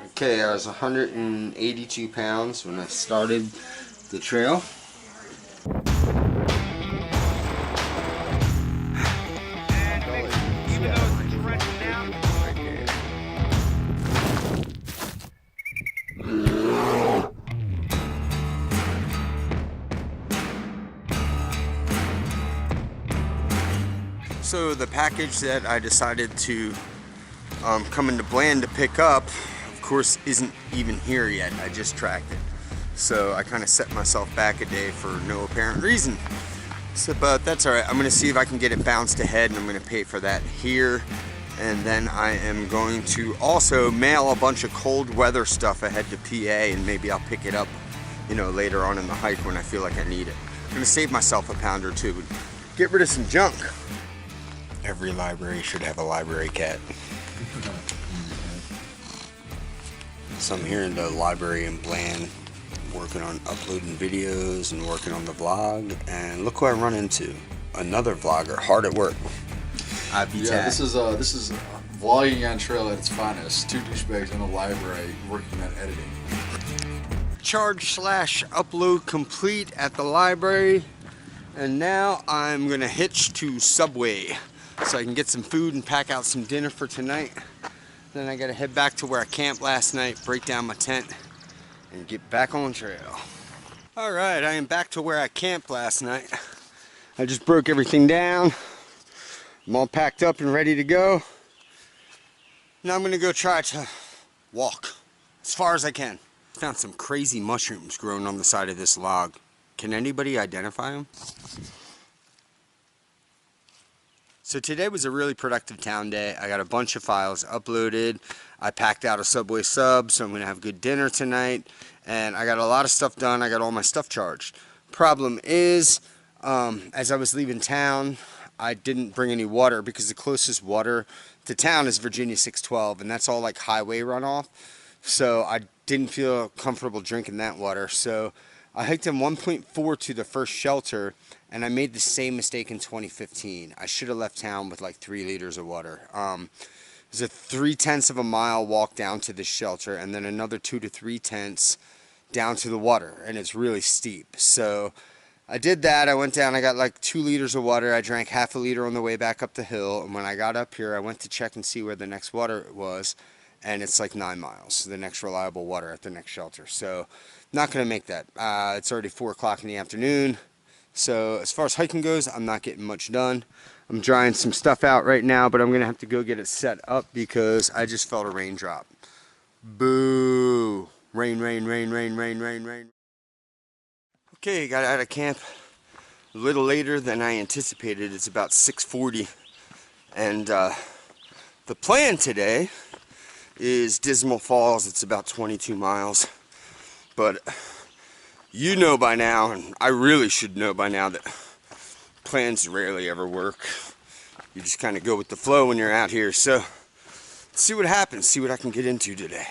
Okay, I was 182 pounds when I started the trail. So the package that I decided to come into Bland to pick up, of course, isn't even here yet. I just tracked it. So I kind of set myself back a day for no apparent reason. So, but that's alright. I'm going to see if I can get it bounced ahead, and I'm going to pay for that here. And then I am going to also mail a bunch of cold weather stuff ahead to PA, and maybe I'll pick it up, you know, later on in the hike when I feel like I need it. I'm going to save myself a pound or two, get rid of some junk. Every library should have a library cat. So I'm here in the library in Bland, working on uploading videos and working on the vlog, and look who I run into. Another vlogger, hard at work. Yeah, this is vlogging on trail at its finest. Two douchebags in a library working on editing. Charge/upload complete at the library, and now I'm gonna hitch to Subway so I can get some food and pack out some dinner for tonight. Then I gotta head back to where I camped last night, break down my tent, and get back on trail. Alright, I am back to where I camped last night. I just broke everything down. I'm all packed up and ready to go. Now I'm gonna go try to walk as far as I can. Found some crazy mushrooms growing on the side of this log. Can anybody identify them? So today was a really productive town day. I got a bunch of files uploaded. I packed out a Subway sub, so I'm gonna have good dinner tonight. And I got a lot of stuff done. I got all my stuff charged. Problem is, as I was leaving town, I didn't bring any water because the closest water to town is Virginia 612, and that's all like highway runoff. So I didn't feel comfortable drinking that water. So I hiked in 1.4 to the first shelter, and I made the same mistake in 2015. I should have left town with like 3 liters of water. It was a 3/10 of a mile walk down to the shelter, and then another 2 to 3/10 down to the water, and it's really steep. So I did that. I went down, I got like 2 liters of water. I drank half a liter on the way back up the hill, and when I got up here, I went to check and see where the next water was, and it's like 9 miles, the next reliable water at the next shelter. So not gonna make that. It's already 4 o'clock in the afternoon. So as far as hiking goes, I'm not getting much done. I'm drying some stuff out right now, but I'm gonna have to go get it set up because I just felt a raindrop. Boo! Rain, rain, rain, rain, rain, rain, rain. Okay, got out of camp a little later than I anticipated. It's about 6:40, and the plan today is Dismal Falls. It's about 22 miles, but you know by now, and I really should know by now, that plans rarely ever work. You just kind of go with the flow when you're out here. So let's see what happens, see what I can get into today.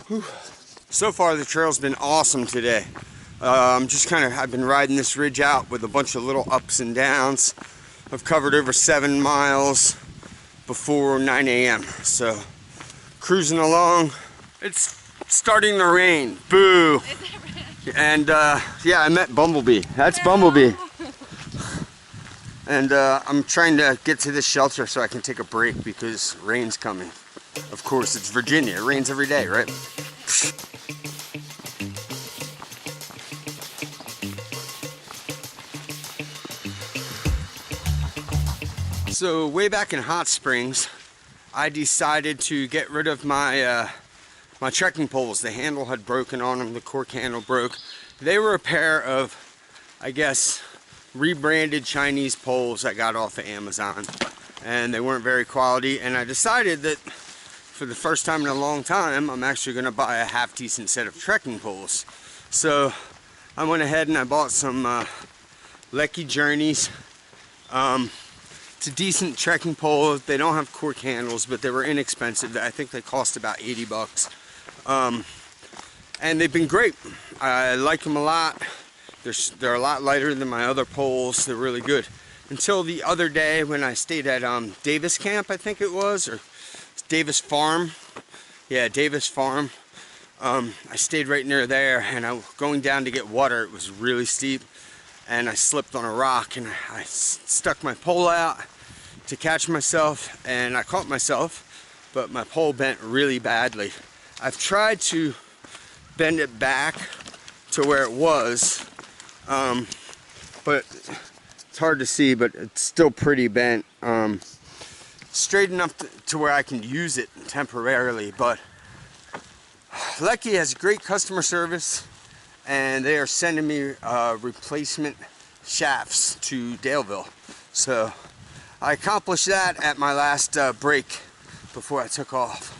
Whew. So far the trail's been awesome today. I've been riding this ridge out with a bunch of little ups and downs. I've covered over 7 miles before 9 a.m. So cruising along. It's starting to rain. Boo! And yeah, I met Bumblebee. That's Bumblebee. And I'm trying to get to this shelter so I can take a break because rain's coming. Of course, it's Virginia. It rains every day, right? So way back in Hot Springs, I decided to get rid of my my trekking poles. The handle had broken on them, the cork handle broke. They were a pair of, I guess, rebranded Chinese poles I got off of Amazon, and they weren't very quality, and I decided that for the first time in a long time, I'm actually going to buy a half decent set of trekking poles. So I went ahead and I bought some Lecky Journeys. It's a decent trekking pole. They don't have cork handles, but they were inexpensive. I think they cost about 80 bucks. And they've been great. I like them a lot. They're a lot lighter than my other poles. They're really good. Until the other day when I stayed at Davis Camp, I think it was, or Davis Farm, Yeah, Davis Farm. I stayed right near there, and I was going down to get water. It was really steep, and I slipped on a rock, and I stuck my pole out to catch myself, and I caught myself, but my pole bent really badly. I've tried to bend it back to where it was, but it's hard to see, but it's still pretty bent. Straight enough to where I can use it temporarily, but Lecky has great customer service, and they are sending me replacement shafts to Daleville. So I accomplished that at my last break before I took off.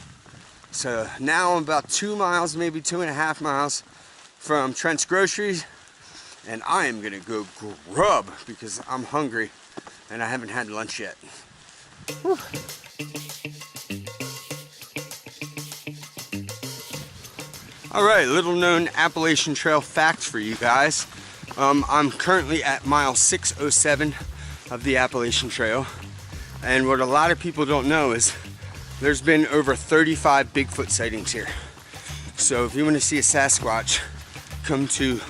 So now I'm about 2 miles, maybe 2.5 miles from Trent's Groceries, and I am gonna go grub because I'm hungry and I haven't had lunch yet. Whew. All right, little known Appalachian Trail facts for you guys. I'm currently at mile 607 of the Appalachian Trail, and what a lot of people don't know is there's been over 35 Bigfoot sightings here. So if you want to see a Sasquatch, come to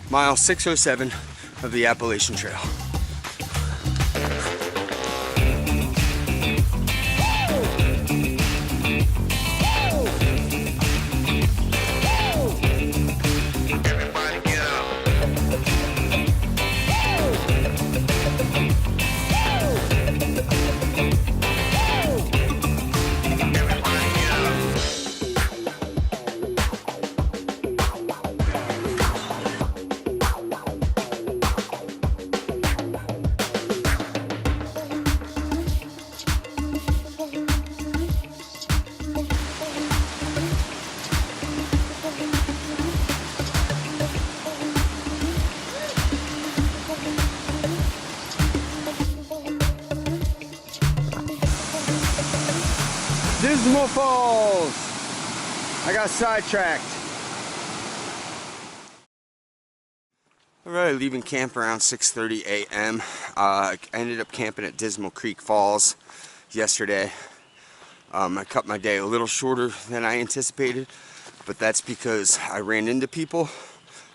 mile 607 of the Appalachian Trail. Dismal Falls! I got sidetracked. Alright, leaving camp around 6:30 a.m. I ended up camping at Dismal Creek Falls yesterday. I cut my day a little shorter than I anticipated, but that's because I ran into people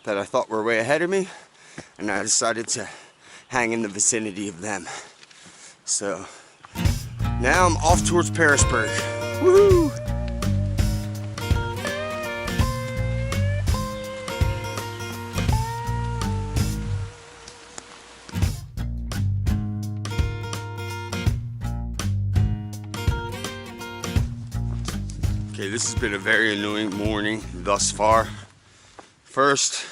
that I thought were way ahead of me, and I decided to hang in the vicinity of them. So now I'm off towards Pearisburg. Woohoo! Okay, this has been a very annoying morning thus far. First,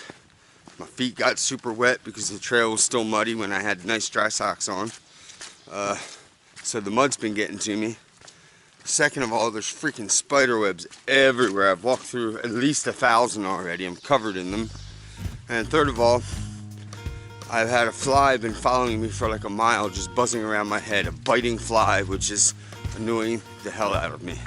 my feet got super wet because the trail was still muddy when I had nice dry socks on. So the mud's been getting to me. Second of all, there's freaking spider webs everywhere. I've walked through at least 1,000 already. I'm covered in them. And third of all, I've had a fly been following me for like a mile, just buzzing around my head. A biting fly, which is annoying the hell out of me.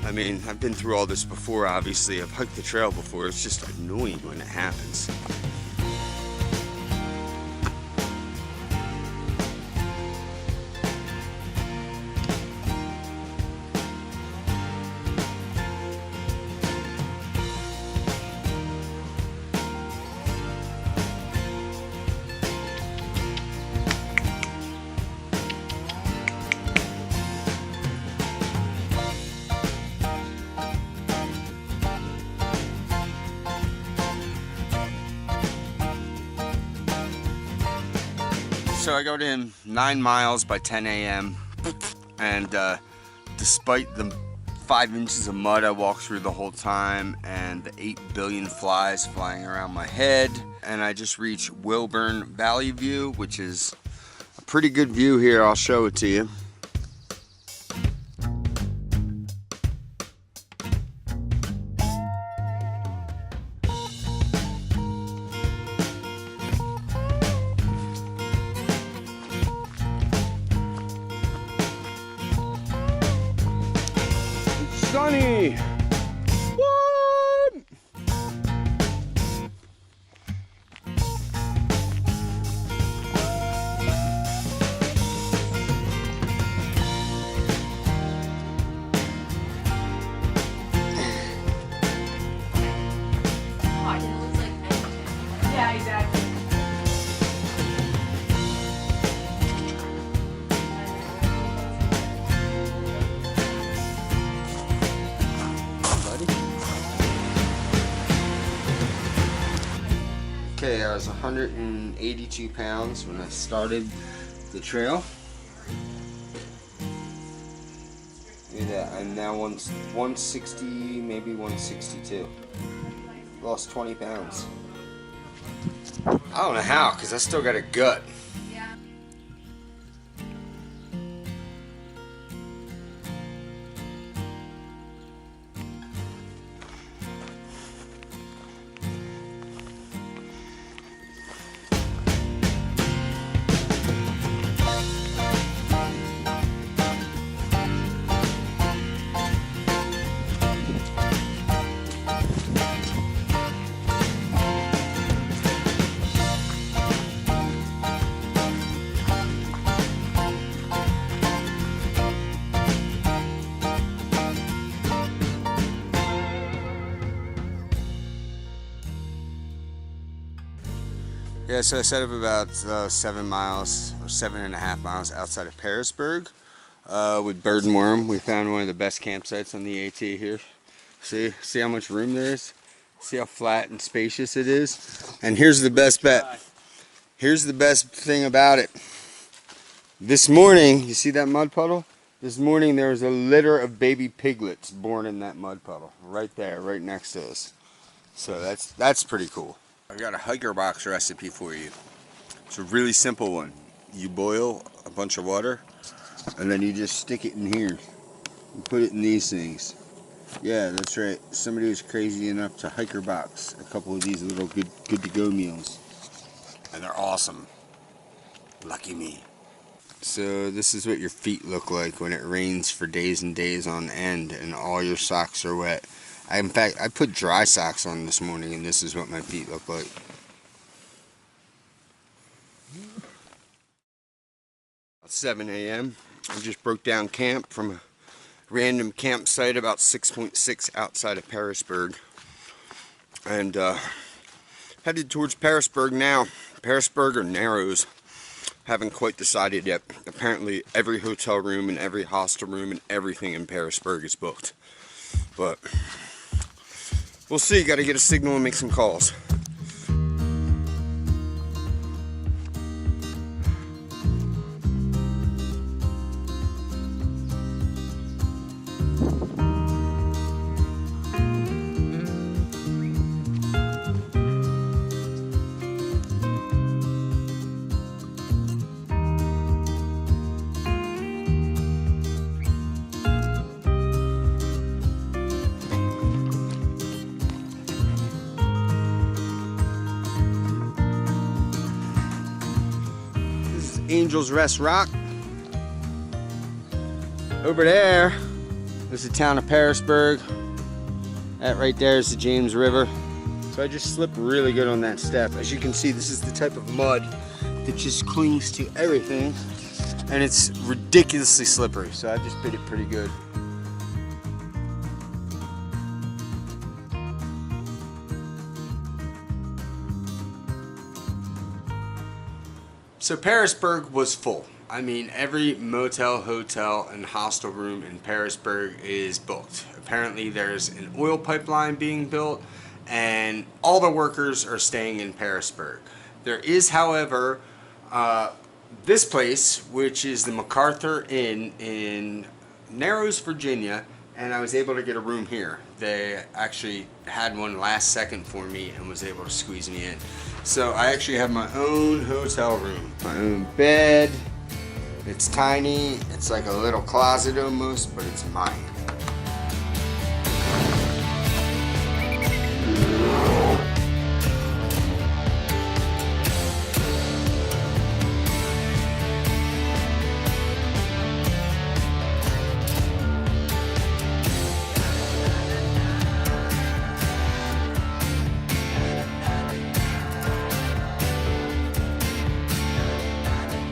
I mean, I've been through all this before, obviously. I've hiked the trail before. It's just annoying when it happens. So I got in 9 miles by 10 a.m. and despite the 5 inches of mud I walked through the whole time and the 8 billion flies flying around my head, and I just reached Wilburn Valley View, which is a pretty good view here. I'll show it to you. Sunny! What? yesterday I was 182 pounds when I started the trail. Look at that, I'm now 160, maybe 162. Lost 20 pounds. I don't know how, because I still got a gut. Yeah, so I set up about 7 miles or 7.5 miles outside of Pearisburg with Bird and Worm. We found one of the best campsites on the AT here. See how much room there is? See how flat and spacious it is? And here's the best bet. Here's the best thing about it. This morning, you see that mud puddle? This morning there was a litter of baby piglets born in that mud puddle. Right there, right next to us. So that's pretty cool. I got a hiker box recipe for you. It's a really simple one. You boil a bunch of water and then you just stick it in here. You put it in these things. Yeah, that's right. Somebody was crazy enough to hiker box a couple of these little good to go meals. And they're awesome. Lucky me. So this is what your feet look like when it rains for days and days on end and all your socks are wet. In fact, I put dry socks on this morning and this is what my feet look like. 7 a.m. I just broke down camp from a random campsite about 6.6 outside of Pearisburg. And headed towards Pearisburg now. Pearisburg or Narrows. Haven't quite decided yet. Apparently every hotel room and every hostel room and everything in Pearisburg is booked. But we'll see. Got to get a signal and make some calls. Angel's Rest Rock. Over there is the town of Pearisburg. That right there is the James River. So I just slipped really good on that step. As you can see, this is the type of mud that just clings to everything and it's ridiculously slippery. So I just bit it pretty good. So Pearisburg was full. I mean, every motel, hotel, and hostel room in Pearisburg is booked. Apparently there's an oil pipeline being built and all the workers are staying in Pearisburg. There is, however, this place, which is the MacArthur Inn in Narrows, Virginia, and I was able to get a room here. They actually had one last second for me and was able to squeeze me in. So I actually have my own hotel room, my own bed. It's tiny, it's like a little closet almost, but it's mine.